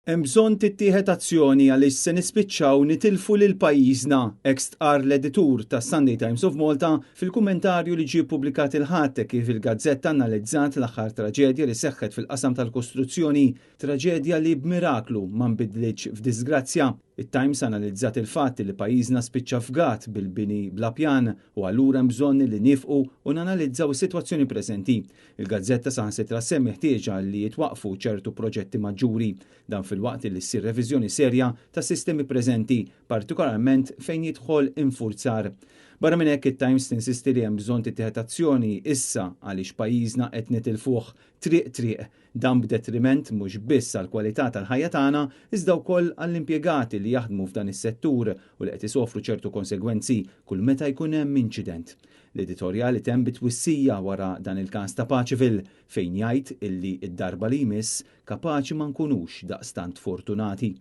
Hemm bżonn tittieħed azzjoni għaliex se nispiċċaw nitilfu lil pajjiżna, ex tqar l-editur tas Sunday Times of Malta fil-kummentarju li ġie ppubblikat il-ħadd kif il-gazzetta analizzat l-aħħar traġedja li seħħet fil-qasam tal-kostruzzjoni, traġedja li b'miraklu ma nbidlitx f'disgrazzja. It-Times analizzat il-fatt li pajjiżna spiċċa fgat bil-bini bla pjan u allura hemm bżonn li nifqu u nanalizzaw is-sitwazzjoni preżenti. Il-gazzetta saħansitra semmi ħtieġa li jitwaqfu ċertu proġetti maġġuri dan fil-waqt li ssir reviżjoni serja tas sistemi preżenti, partikolarment fejn jidħol infurzar. Barra minn hekk it-Times tinsisti li hemm bżonn tittieħed azzjoni issa għaliex pajjiżna qed nitilfuh triq dan b'detriment mhux biss għall-kwalità tal-ħajja tagħna iżda wkoll għall-impjegati li jaħdmu f'dan is-settur u li qed isofru ċertu konsegwenzi kull meta jkun hemm inċident. L-editorjali temm bitwissija wara dan il-każ ta' Paċiville fejn jgħid illi d-darba li jmiss kapaċi ma nkunux daqstant fortunati.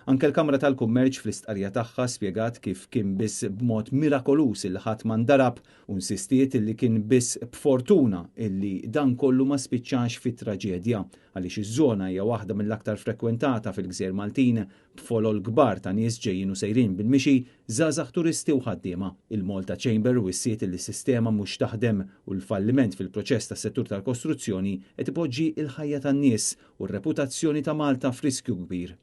Anke l-Kamra tal-Kummerċ fl-istqarrija tagħha spjegat kif kien biss b'mod mirakolus il ħadd ma ndarab u insistiet illi kien biss b'fortuna illi dan kollu ma spiċċax fit-traġedja għaliex iż-żona hija waħda mill-aktar frekwentata fil-Gżejjer Maltin b'folol kbar ta' nies ġejjin u sejrin bil-mixi żgħażagħ turisti u ħaddiema. Il-Malta Chamber wissiet li s-sistema mhux taħdem u l-falliment fil-proċess tas-settur tal-kostruzzjoni qed ipoġġi l-ħajja tan-nies u r-reputazzjoni ta' Malta f'riskju kbir.